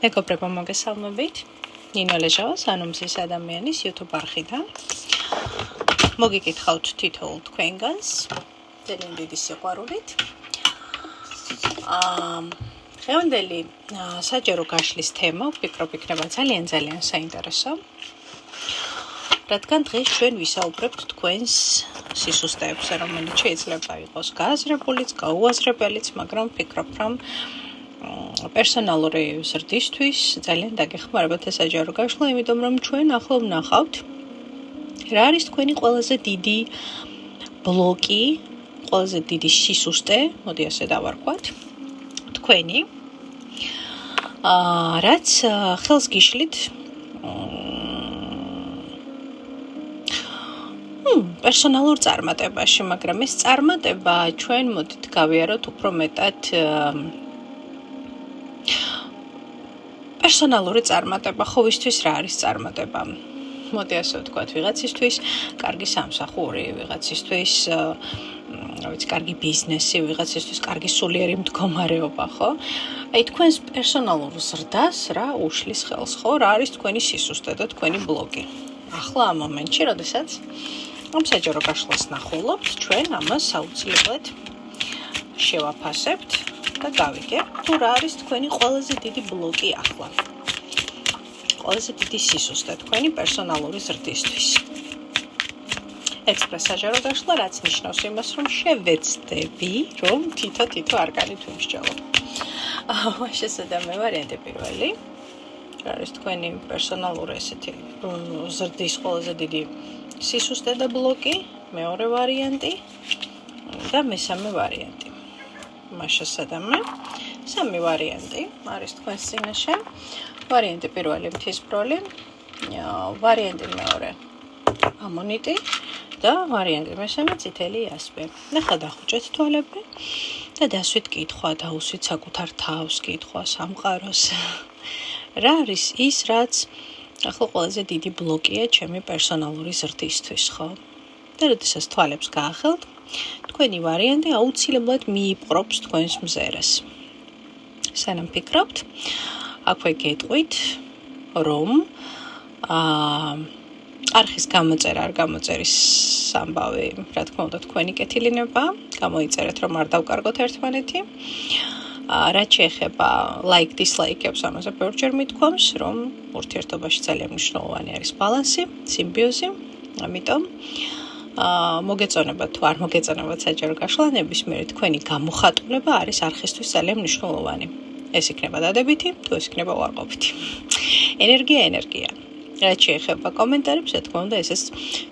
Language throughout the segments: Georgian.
მეგობრებო, მოგესალმებით. ნინო ლეჟაოს, ანომზის ადამიანის YouTube არხიდან. მოგიკითხავთ თითოეულ თქვენგანს, ძალიან დიდი სიყვარულით. დღევანდელი საჯარო გაშლის თემა, ვფიქრობ, იქნება ძალიან საინტერესო. რადგან დღეს ჩვენ ვისაუბრებთ თქვენს სისუსტეებზე, რომელიც შეიძლება იყოს გააზრებულიც, გაუაზრებელიც, მაგრამ ვფიქრობ, რომ პერსონალური ზრდისთვის ძალიან დაგეხმარებათ ეს საჯარო გაშლა, იმიტომ რომ ჩვენ ახლა ვნახავთ რა არის თქვენი ყველაზე დიდი ბლოკი, ყველაზე დიდი სისუსტე, მოდი ასე დავარქვათ, თქვენი, რაც ხელს გიშლით პერსონალურ წარმატებაში, მაგრამ ეს წარმატება ჩვენ მოდით გავიაროთ უფრო მეტად პერსონალური წარმატება, ხოვისთვის რა არის წარმატება? მოდი ასე ვთქვათ, ვიღაცისთვის კარგი სამსახური, ვიღაცისთვის კარგი ბიზნესი, ვიღაცისთვის კარგი სულიერი მდგომარეობა, ხო? აი თქვენს პერსონალურ ზრდას რა უშლის ხელს, ხო? რა არის თქვენი სისუსტე და თქვენი ბლოკი? ახლა ამ მომენტში, როდესაც ამ საჯარო გაშლას ნახულობთ, ჩვენ ამას აუცილებლად შევაფასებთ და გავიგებთ, თუ რა არის თქვენი ყველაზე დიდი ბლოკი ახლა. ყველაზე დიდი სისუსტე თქვენი პერსონალური ზრდისთვის. ექსპრეს საჯარო გაშლა, რაც ნიშნავს იმას, რომ შევეცდები, რომ თითო არკანი თვისჯავო. შესადა მე ვარიანტი პირველი. რა არის თქვენი პერსონალური ესეთი ზრდის ყველაზე დიდი სისუსტე და ბლოკი, მეორე ვარიანტი და მესამე ვარიანტი. შესაძამე სამი ვარიანტი არის თქვენს წინაშე. ვარიანტი პირველი მთისბროლი, ვარიანტი მეორე ამონიტი და ვარიანტი მესამე წითელი იასპი. ახლა დახუჭეთ თვალები და დასვით კითხვა, დაუსვით საკუთარ თავს, კითხვა სამყაროს. რა არის ის, რაც ახლა ყველაზე დიდი ბლოკია ჩემი პერსონალური ზრდისთვის, ხო? და როდესაც თვალებს გაახელთ, თქვენი ვარიანტი აუცილებლად მიიპყრობს თქვენს მზერას. სანამ ფიქრობთ, აქვე გეტყვით, რომ არხის გამოწერა არ გამოწერის ამბავი, რა თქმა უნდა, თქვენი კეთილინება, გამოიწერეთ, რომ არ დავკარგოთ ერთმანეთი. რაც შეეხება ლაიქ-დისლაიქებს, ამაზე ბევრჯერ მithქვამს, რომ ურთიერთობაში ძალიან მნიშვნელოვანი არის ბალანსი, სიმბიოზი, ამიტომ მოგეწონებათ თუ არ მოგეწონებათ საჯარო გაშლა, ნებისმიერი თქვენი გამოხატულება არის არხისთვის ძალიან მნიშვნელოვანი. ეს იქნება დადებითი, თუ ეს იქნება უარყოფითი. ენერგია. რაც შეეხება კომენტარებს, რა თქმა უნდა, ეს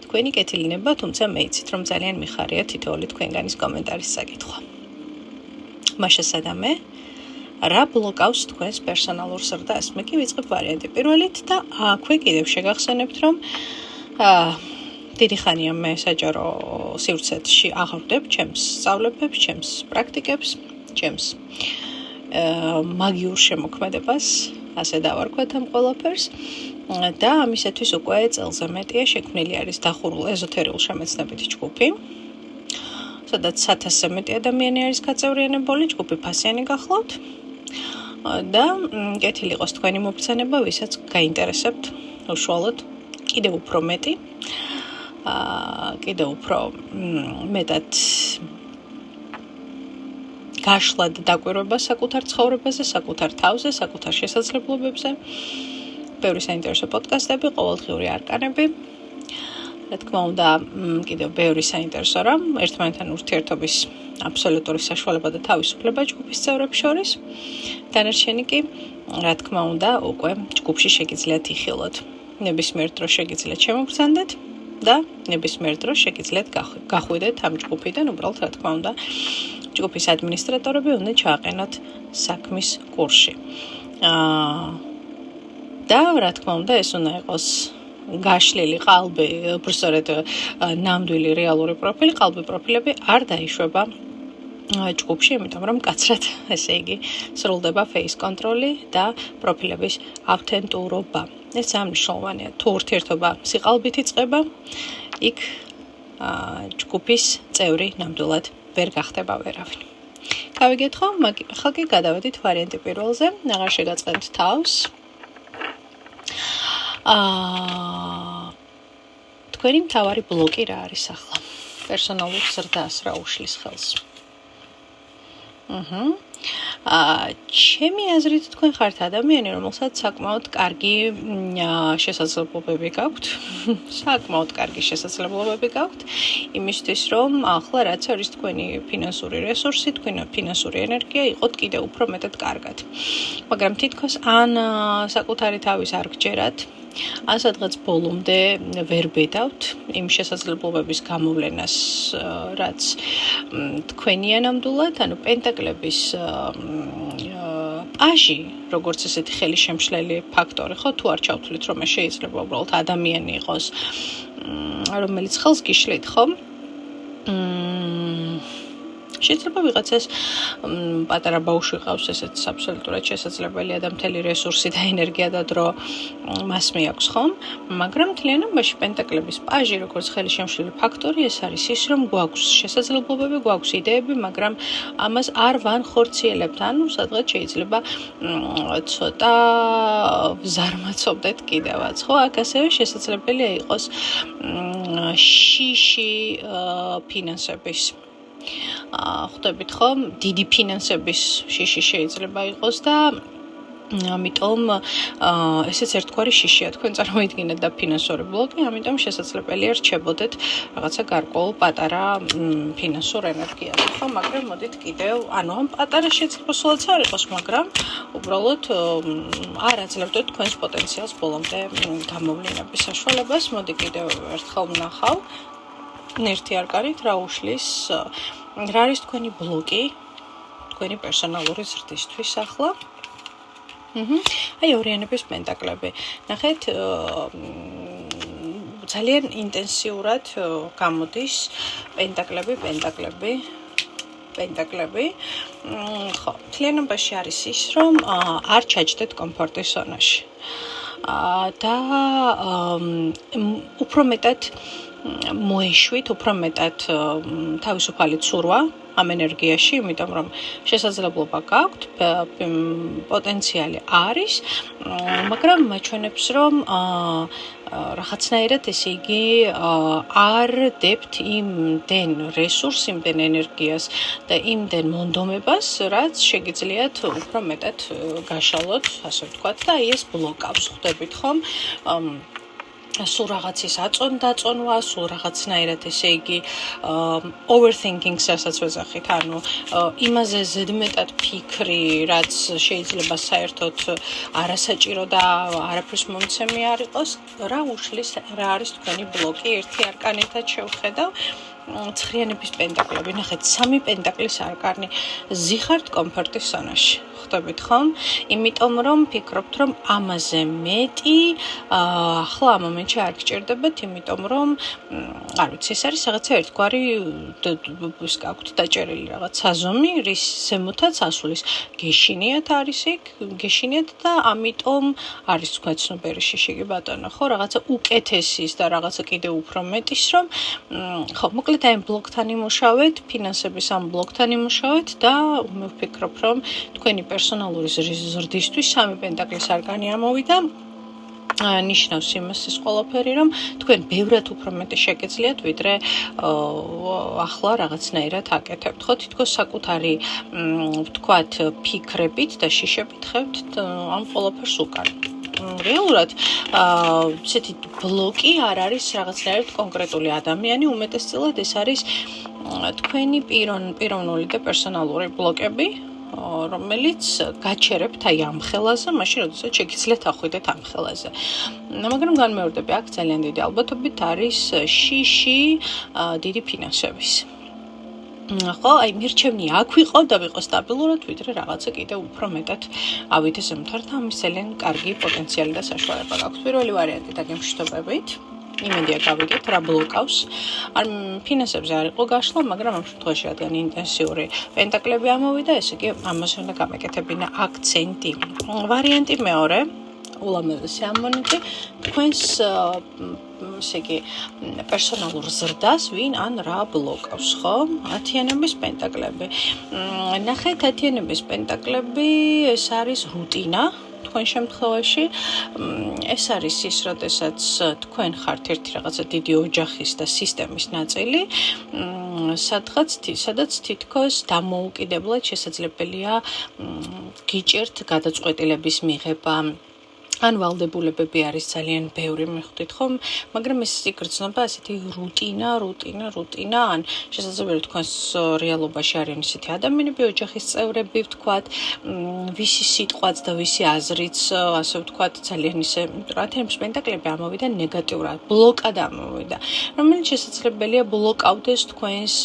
თქვენი კეთილინება, თუმცა მეიცით, რომ ძალიან მიხარია თითოეული თქვენგანის კომენტარის საკითხვა. შესაძამე რა ბლოკავს თქვენს პერსონალურ ზრდას? მე კი ვიწყებ ვარიანტი პირველით და აქვე კიდევ შეგახსენებთ, რომ დიდი ხანია მე საჯარო სივრცეში აღარ ჩემს სწავლებებს, ჩემს პრაქტიკებს, ჩემს მაგიურ შემოქმედებას, ასე დავარქვათ ამ ყველაფერს და ამისათვის უკვე წელზე მეტია შექმნილი არის დახურულ ეზოთერიულ შემეცნებითი ჯგუფი, სადაც 1000-ზე მეტი ადამიანი არის გაწევრიანებული, ჯგუფი ფასიანი გახლავთ და კეთილი იყოს თქვენი მობრძანება, ვისაც გაინტერესებთ უშუალოდ კიდევ უფრო მეტი, კიდევ უფრო მეტად გაშლა და დაკვირვება საკუთარ ცხოვრებაზე, საკუთარ თავზე, საკუთარ შესაძლებლობებზე, ბევრი საინტერესო პოდკასტები, ყოველდღიური არკანები. რა თქმა უნდა, კიდევ ბევრი საინტერესო რამ, ერთმანეთთან ურთიერთობის აბსოლუტური საშუალება და თავისუფლება ჯგუფის წევრებს შორის. დანარჩენი კი, რა თქმა უნდა, უკვე ჯგუფში შეგიძლიათ იხილოთ. ნებისმიერ დროს შეგიძლიათ შემოგბრძანდეთ და ნებისმიერ დროს შეგიძლიათ გახვიდეთ ამ ჯგუფიდან, უბრალოდ რა თქმა უნდა, ჯგუფის ადმინისტრატორები უნდა ჩააყენოთ საქმის კურსში. და რა თქმა უნდა, ეს უნდა იყოს გაშლილი ყალბი, უბრალოდ ნამდვილი რეალური პროფილი, ყალბი პროფილები არ დაიშვება ჯგუფში, იმიტომ რომ კაცრად, ესე იგი, სრულდება face control-ი და პროფილების ავთენტურობა. ეს ძალიან მნიშვნელოვანია. თუ ურთიერთობა სიყალბით იწყება, იქ ჯგუფის წევრი ნამდვილად ვერ გახდება ვერავინ. გავიგეთ ხო? ახლა კი გადავედით ვარიანტი პირველზე. აღარ შეგაწყენთ თავს. თქვენი მთავარი ბლოკი რა არის ახლა? პერსონალურ ზრდას რა უშლის ხელს? ჩემი აზრით თქვენ ხართ ადამიანი, რომელსაც საკმაოდ კარგი შესაძლებლობები გაქვთ. საკმაოდ კარგი შესაძლებლობები გაქვთ იმისთვის, რომ ახლა რაც არის თქვენი ფინანსური რესურსი, თქვენი ფინანსური ენერგია იყოთ კიდევ უფრო მეტად კარგად. მაგრამ თითქოს ან საკუთარი თავის არ გჯერათ, ან სადღაც ბოლომდე ვერ ბედავთ იმ შესაძლებლობების გამოვლენას, რაც თქვენია ნამდვილად, ანუ პენტაკლების პაჟი, როგორც ესეთი ხელისშემშლელი ფაქტორი, ხო, თუ არ ჩავთვლით, რომ ეს შეიძლება უბრალოდ ადამიანი იყოს, რომელიც ხელს გიშლით, ხო? შეიძლება ვიღაცას პატარა ბავშვი ყავს, ესეც აბსოლუტურად შესაძლებელია და მთელი რესურსი და ენერგია და დრო მას მიაქვს, ხომ? მაგრამ მთლიანობაში პენტაკლების პაჟი, როგორც ხელისშემშლელი ფაქტორი, ეს არის ის, რომ გვაქვს შესაძლებლობები, გვაქვს იდეები, მაგრამ ამას არ ვანხორციელებთ, ანუ სადღაც შეიძლება ცოტა ვზარმაცობდეთ კიდევაც, ხო? აქ ასევე შესაძლებელია იყოს შიში ფინანსების. ხვდებით ხო? დიდი ფინანსების შიში შეიძლება იყოს და ამიტომ ესეც ერთგვარი შიშია. თქვენ წარმოიდგინეთ და ფინანსური ბლოკი, ამიტომ შესაძლებელია რჩებოდეთ რაღაცა გარკვეულ პატარა ფინანსურ ენერგიაზე, ხო? მაგრამ მოდით კიდევ, ანუ ამ პატარა შეიძლება სულაც არ იყოს, მაგრამ უბრალოდ არ აძლევდეთ თქვენს პოტენციალს ბოლომდე გამოვლენების საშუალებას. მოდი კიდევ ერთხელ ვნახავ. ერთი არკანით რა უშლის, რა არის თქვენი ბლოკი, თქვენი პერსონალური ზრდისთვის ახლა? აი ორიანების პენტაკლები. ნახეთ, ძალიან ინტენსიურად გამოდის პენტაკლები. ხო, მთლიანობაში არის ის, რომ არ ჩაჯდეთ კომფორტის ზონაში. და უფრო მეტად მოეშვით, უფრო მეტად თავისუფალი ცურვა ამ ენერგიაში, იმიტომ რომ შესაძლებლობა გაქვთ, პოტენციალი არის, მაგრამ მაჩვენებს, რომ რაღაცნაირად, ესე იგი, არ დებთ იმდენ რესურს, იმდენ ენერგიას და იმდენ მონდომებას, რაც შეგიძლიათ უფრო მეტად გაშალოთ, ასე ვთქვათ, და აი ეს ბლოკავს, ხვდებით ხომ? სულ რაღაცის დაწონვა, სულ რაღაცნაირად, ესე იგი, overthinking-ს რასაც ვეძახით, ანუ იმაზე ზედმეტად ფიქრი, რაც შეიძლება საერთოდ არასაჭირო და არაფრის მომცემი არ იყოს, რა უშლის, რა არის თქვენი ბლოკი, ერთი არკანითაც შევხედავ. ცხრიანების პენტაკლები, ნახეთ, 3 პენტაკლის არკანი, ზიხართ კომფორტის ზონაში. ხვდებით ხომ? იმიტომ რომ ფიქრობთ, რომ ამაზე მეტი ახლა ამ მომენტში არ გჭირდებათ, იმიტომ რომ არ ვიცი, ეს არის რაღაცა ერთგვარი ის გაქვთ დაჭერილი რაღაც საზომი, რის ზემოთაც ასulis გეშინიათ არის იქ, გეშინიათ და ამიტომ არის თქვა ცნობერი შიში ბატონო, ხო, რაღაცა უკეთესის და რაღაცა კიდევ უფრო მეტის, რომ ხო, მოკლედ აი ამ ბლოკთან იმუშავეთ, ფინანსების ამ ბლოკთან იმუშავეთ და მე ვფიქრობ, რომ თქვენი პერსონალური ზრდისთვის 3 პენტაკლის არკანი ამოვიდა. ნიშნავს იმას ეს ყველაფერი, რომ თქვენ ბევრად უფრო მეტი შეგეძლიათ, ვიდრე ახლა რაღაცნაირად აკეთებთ. ხო, თითქოს საკუთარი, ვთქვათ, ფიქრებით და შიშებით ხევთ ამ ყველაფერს უკან. რეალურად ესეთი ბლოკი არ არის რაღაცნაირად კონკრეტული ადამიანი, უმეტესწილად ეს არის თქვენი პიროვნული და პერსონალური ბლოკები, რომელიც გაჩერებთ აი ამ ხელაზე, მაშინ როდესაც შეგიძლიათ ახვიდეთ ამ ხელაზე. მაგრამ განმეორდები, აქ ძალიან დიდი ალბათობით არის შიში დიდი ფინანსების. ხო, აი მირჩევნი აქ ვიყო და ვიყო სტაბილურად, ვიდრე რაღაცა კიდევ უფრო მეტად ავიდე ზემოთ და ამის ძალიან კარგი პოტენციალი და საშუალება გაქვთ. პირველი ვარიანტი დაგემშვიდობებით. იმედია გავიგეთ რა ბლოკავს. არ ფინანსებზე არ იყო გაშლა, მაგრამ ამ შემთხვევაში რადგან ინტენსიური პენტაკლები ამოვიდა, ესე იგი ამაზე უნდა გამეკეთებინა აქცენტი. ვარიანტი მეორე, ულამაზესი ამონიტი თქვენს ესე იგი პერსონალურ ზრდას ვინ ან რა ბლოკავს, ხო? 10-იანების პენტაკლები. ნახეთ 10-იანების პენტაკლები, ეს არის რუტინა. თქვენ შემთხვევაში ეს არის ის, როდესაც თქვენ ხართ ერთი რაღაცა დიდი ოჯახის და სისტემის ნაწილი, სადაც თითქოს დამოუკიდებლად შესაძლებელია გიჭერთ გადაწყვეტილების მიღება. ან ვალდებულებები არის ძალიან ბევრი, მიხვდით ხომ? მაგრამ ეს იგრძნობა ასეთი რუტინა, ან შესაძლებელი თქვენს რეალობაში არიან ისეთი ადამიანები, ოჯახის წევრები, ვთქვათ, ვისი სიტყვაც და ვისი აზრიც, ასე ვთქვათ, ძალიან ისე, 10-იანების პენტაკლები ამოვიდა ნეგატიურად, ბლოკად ამოვიდა, რომელიც შესაძლებელია ბლოკავდეს თქვენს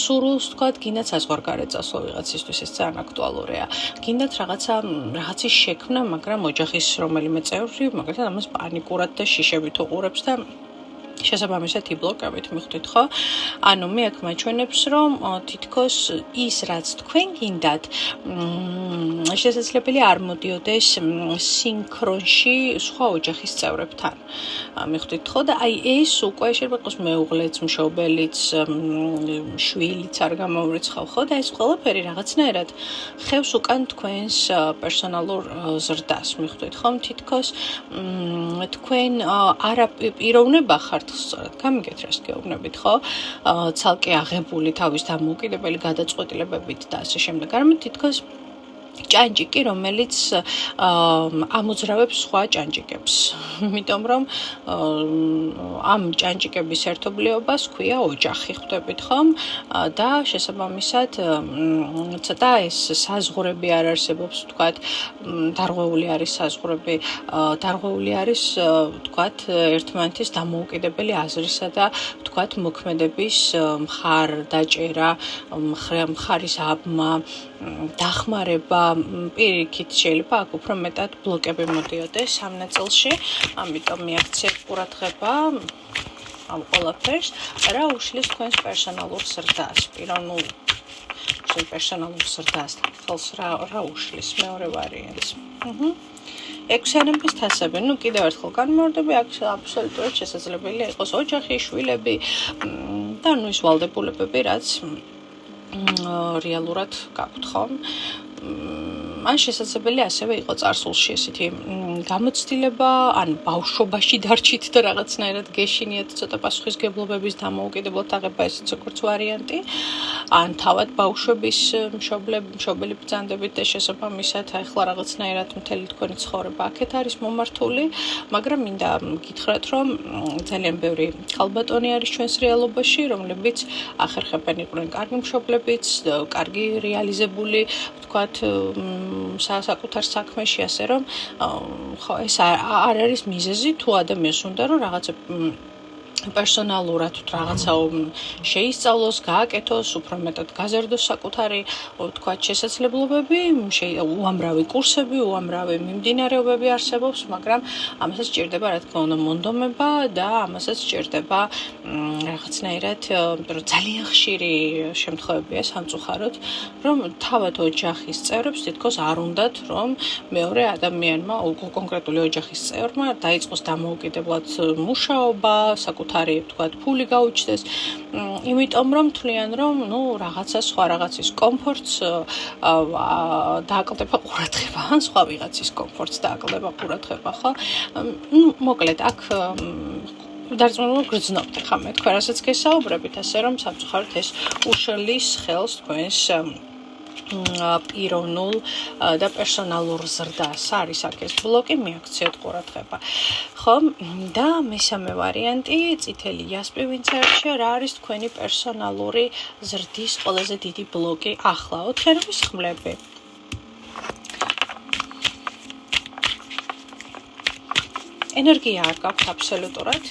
სურვილს, ვთქვათ, გინდათ საზღვარგარეთ წასვლა ვიღაცისთვის, ეს ძალიან აქტუალურია. გინდათ რაღაცის შექმნა, მაგრამ ოჯახის რომელიმე წევრი, მაგალითად ამას პანიკურად და შიშებით უყურებს და შესაბამისად იბლოკებით, მიხვდით ხო? ანუ მე აქ მაჩვენებს, რომ თითქოს ის, რაც თქვენ გინდათ, შესაძლებელია არ მოდიოდეს სინქრონში სხვა ოჯახის წევრებთან. მიხვდით ხო? და აი ეს უკვე შეიძლება იყოს მეუღლეც, მშობელიც, შვილიც არ გამოვრიცხავ, ხო? და ეს ყველაფერი რაღაცნაირად ხევს უკან თქვენს პერსონალურ ზრდას, მიხვდით ხო? თითქოს თქვენ არა პიროვნება ხართ სწორად გამიგეთ რას გეუბნებით, ხო? ცალკე აღებული თავის დამოუკიდებელი გადაწყვეტილებებით და ასე შემდეგ. არამედ თითქოს ჭანჭიკი, რომელიც ამოძრავებს სხვა ჭანჭიკებს. იმიტომ რომ ამ ჭანჭიკების ერთობლიობას ქვია ოჯახი, ხვდებით ხომ? და შესაბამისად ცოტა ეს საზღვრები არ არსებობს, ვთქვათ, დარღვეული არის საზღვრები, დარღვეული არის, ვთქვათ, ერთმანეთის დამოუკიდებელი აზრისა და ვთქვათ, მოქმედების მხარდაჭერა, მხარის აბმა, დახმარება, პირიქით შეიძლება აქ უფრო მეტად ბლოკები მოდიოდეს ამ ნაწილში, ამიტომ მიაქციეთ ყურადღება ამ ყველაფერს, რა უშლის თქვენს პერსონალურ ზრდას, პიროვნულ პერსონალურ ზრდას, ხელს რა უშლის, მეორე ვარიანტს. 6-იანების თასები, კიდევ ერთხელ განმეორდები, აქ აბსოლუტურად შესაძლებელია იყოს ოჯახი, შვილები და ის ვალდებულებები, რაც რეალურად გაქვთ, ხო? ან შესაძლებელია ასევე იყოს წარსულში ესეთი გამოცდილება, ან ბავშვობაში დარჩით და რაღაცნაირად გეშინიათ ცოტა პასუხისგებლობების დამოუკიდებლად აღება, ესეც როგორც ვარიანტი, ან თავად ბავშვების მშობელი ბრძანდებით და შესაბამისად ახლა რაღაცნაირად მთელი თქვენი ცხოვრება აქეთ არის მომართული, მაგრამ მინდა გითხრათ, რომ ძალიან ბევრი ქალბატონი არის ჩვენს რეალობაში, რომლებიც ახერხებენ იყვნენ კარგი მშობლებიც, კარგი რეალიზებული, ვთქვათ, საკუთარ საქმეში, ასე რომ ხო ეს არ არის მიზეზი, თუ ადამიანს უნდა რომ რაღაცა პერსონალურად რაღაცა შეისწავლოს, გააკეთოს, უფრო მეტად გაზარდოს საკუთარი, ვთქვათ, შესაძლებლობები, უამრავი კურსები, უამრავი მიმდინარეობები არსებობს, მაგრამ ამასაც სჭირდება, რა თქმა უნდა, მონდომება და ამასაც სჭირდება რაღაცნაირად, ძალიან ხშირი შემთხვევებია სამწუხაროდ, რომ თავად ოჯახის წევრებს თითქოს არ უნდათ, რომ მეორე ადამიანმა, კონკრეტული ოჯახის წევრმა დაიწყოს დამოუკიდებლად მუშაობა, საკუთარი, ვთქვათ, ფული გაუჩნდეს, იმიტომ რომ თვლიან, რომ რაღაცა სხვა რაღაცის კომფორტს დააკლდება ყურადღება, ან სხვა ვიღაცის კომფორტს დააკლდება ყურადღება, ხო? მოკლედ, აქ დარწმუნებული გრძნობთ, ხა მე თქვენ რასაც გესაუბრებით, ასე რომ სამწუხაროდ ეს უშლის ხელს თქვენს პიროვნულ და პერსონალურ ზრდას არის აქ ეს ბლოკი, მიაქციეთ ყურადღება. ხო, და მესამე ვარიანტი, წითელი იასპი ვინც არჩია, რა არის თქვენი პერსონალური ზრდის ყველაზე დიდი ბლოკი ახლა, 4-იანების ხმლები. ენერგია არ გაქვთ აბსოლუტურად.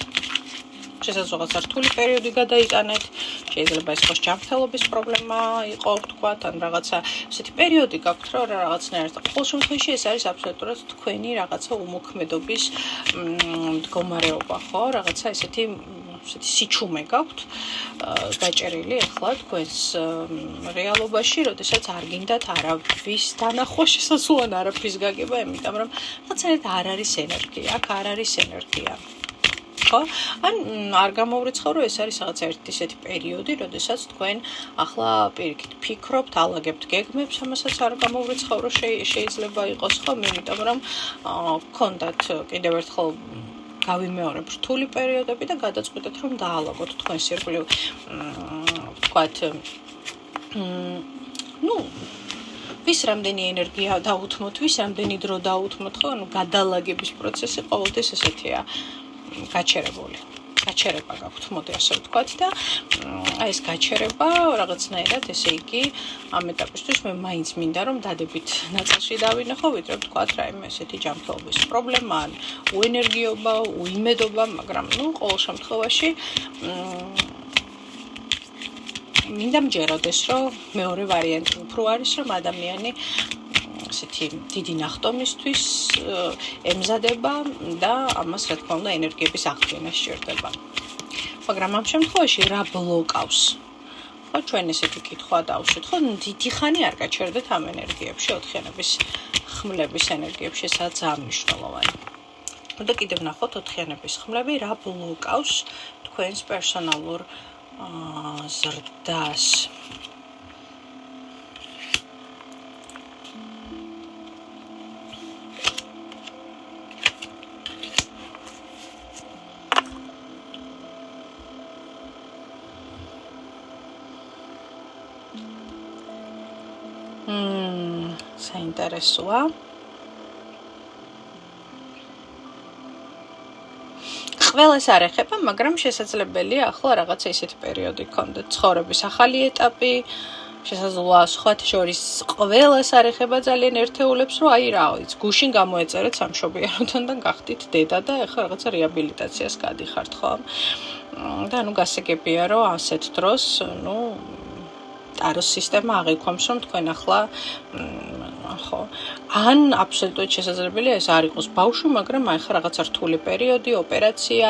შესაძლოა რთული პერიოდი გადაიტანეთ, შეიძლება ეს იყოს ჯანმრთელობის პრობლემა იყო, ვთქვათ, ან რაღაცა ესეთი პერიოდი გაქვთ, რომ რაღაცნაირად ყოველ შემთხვევაში ეს არის აბსოლუტურად თქვენი რაღაცა უმოქმედობის მდგომარეობა, ხო? რაღაცა ესეთი სიჩუმე გაქვთ გაჭერილი ახლა თქვენს რეალობაში, როდესაც არ გინდათ არავის დანახვა, შესაძლოა არაფრის გაგება, იმიტომ რომ რაღაცნაირად არ არის ენერგია, აქ არ არის ენერგია. ხო? ან არ გამოვრიცხავ, რომ ეს არის რაღაც ერთი ისეთი პერიოდი, როდესაც თქვენ ახლა პირიქით ფიქრობთ, ალაგებთ გეგმებს, ამასაც არ გამოვრიცხავ, რომ შეიძლება იყოს, ხო? იმიტომ რომ გქონდათ კიდევ ერთხელ გავიმეორებ რთული პერიოდები და გადაწყვეტეთ, რომ დაალაგოთ თქვენს ირგვლივ, ვთქვათ, ვის რამდენი ენერგია დაუთმოთ, ვის რამდენი დრო დაუთმოთ, ხო? გადალაგების პროცესი ყოველთვის ესეთია, გაჩერება გაქვთ, მოდი ასე ვთქვათ და აი ეს გაჩერება რაღაცნაირად, ესე იგი, ამ ეტაპისთვის მე მაინც მინდა რომ დადებით ნაწილში დავინახო, ვიდრე ვთქვათ რაიმე ესეთი ჯანმრთელობის პრობლემა, ან უენერგიობა, უიმედობა, მაგრამ ყოველ შემთხვევაში მინდა მჯეროდეს, რომ მეორე ვარიანტი უფრო არის, რომ ადამიანი ესეთი დიდი ნახტომისთვის ემზადება და ამას რა თქმა უნდა ენერგიების აღდგენა სჭირდება. მაგრამ ამ შემთხვევაში რა ბლოკავს? ხო, ჩვენ ესეთი კითხვა დავუშვით, ხო, დიდი ხანი არ გაჩერდეთ ამ ენერგიებში, ოთხიანების ხმლების ენერგიებში, ესაა ძალიან მნიშვნელოვანი. და კიდევ ნახოთ ოთხიანების ხმლები რა ბლოკავს თქვენს პერსონალურ ზრდას. საინტერესოა. ყველას არ ეხება, მაგრამ შესაძლებელია ახლა რაღაცა ისეთი პერიოდი გქონდეთ ცხოვრების ახალი ეტაპი, შესაძლოა სხვათა შორის ყველას არ ეხება ძალიან ერთეულებს, რომ აი რა ვიცი, გუშინ გამოეწერეთ სამშობიაროდან და გახდით დედა და ახლა რაღაცა რეაბილიტაციას გადიხართ, ხო? და გასაგებია, რომ ასეთ დროს, ტაროს სისტემა აღიქვამს, რომ თქვენ ახლა ხო, ან აბსოლუტურად შესაძლებელია ეს არ იყოს ბავშვი, მაგრამ აი ხა რაღაცა რთული პერიოდი, ოპერაცია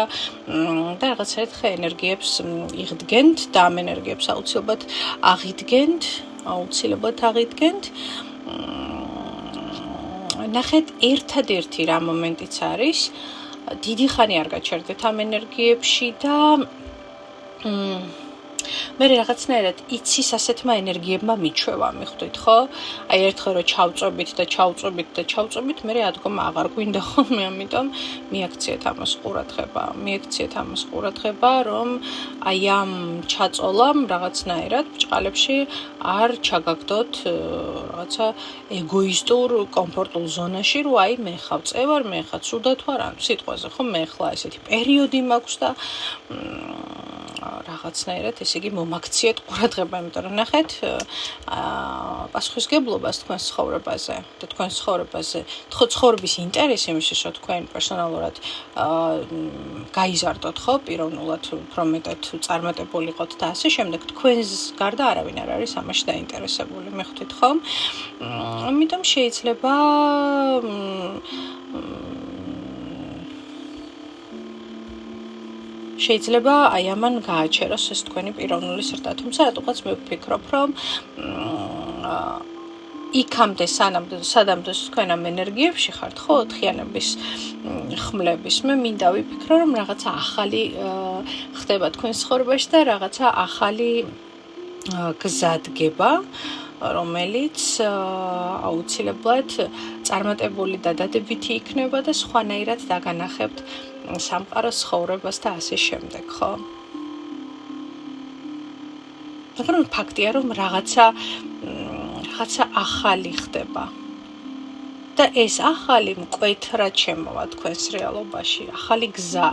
და რაღაცა ერთხელ ენერგიებს იღდგენთ და ამ ენერგიებს აუცილებლად აღიდგენთ. ნახეთ, ერთადერთი რა მომენტიც არის, დიდი ხანი არ გაჩერდეთ ამ ენერგიებში და მე რაღაცნაირად იცის ასეთმა ენერგიებმა მიჩვევა, მიხვდით, ხო? აი ერთხელ რომ ჩავწვებით, მე ადგომა აღარ გვინდა ხოლმე, ამიტომ მიაქციეთ ამას ყურადღება, რომ აი ამ ჩაწოლამ რაღაცნაირად ბჭყალებში არ ჩაგაგდოთ რაღაცა ეგოისტურ კომფორტულ ზონაში, რომ აი მე ხავ წევარ, მე ხა ცუდად ვარ, ან სიტყვაზე, ხო, მე ხლა ესეთი პერიოდი მაქვს და რაღაცნაირად ესე იგი მომაქციეთ ყურადღება, იმიტომ რომ ნახეთ პასუხისგებლობას თქვენს ცხოვრებაზე და თქვენს ცხოვრების ინტერესი იმისთვის, რომ თქვენ პერსონალურად გაიზარდოთ, ხო, პიროვნულად უფრო მეტად წარმატებულიყოთ და ასე შემდეგ, თქვენს გარდა არავინ არ არის ამაში დაინტერესებული, მიხვდით, ხო? ამიტომ შეიძლება აი ამან გააჩეროს ეს თქვენი პიროვნული ზრდა, თუმცა რატოღაც მე ვფიქრობ, რომ იქამდე სადამდე თქვენ ამ ენერგიებში ხართ, ხო, ოთხიანების ხმლების, მე მინდა ვიფიქრო, რომ რაღაცა ახალი ხდება თქვენს ცხოვრებაში და რაღაცა ახალი გზადგება, რომელიც აუცილებლად წარმატებული და დადებითი იქნება და სხვანაირად დაგანახებთ სამყაროს ცხოვრებას და ასე შემდეგ, ხო? მაგრამ ფაქტია, რომ რაღაცა ახალი ხდება. და ეს ახალი მკვეთრად შემოვა თქვენს რეალობაში, ახალი გზა.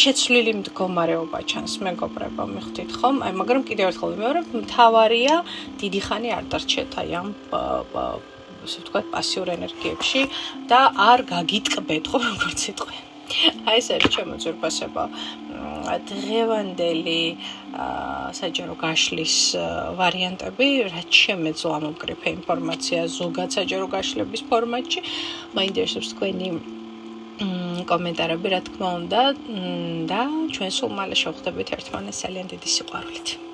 შეცვლილი მდგომარეობა ჩანს, მეგობრებო, მიხვდით, ხო? აი, მაგრამ კიდევ ერთხელ ვიმეორებ, მთავარია დიდი ხანი არ დარჩეთ აი ამ ასე ვთქვათ, პასიურ ენერგიებში და არ გაგიტკბეთ, ხო, როგორც იტყვიან. აი ეს არის ჩემო ძვირფასებო დღევანდელი საჯარო გაშლის ვარიანტები, რაც შემეძლო ამოვკრიფე ინფორმაცია ზოგად საჯარო გაშლების ფორმატში. მაინტერესებს თქვენი კომენტარები, რა თქმა უნდა, და ჩვენ სულ მალე შევხვდებით ერთმანეთს ძალიან დიდი სიყვარულით.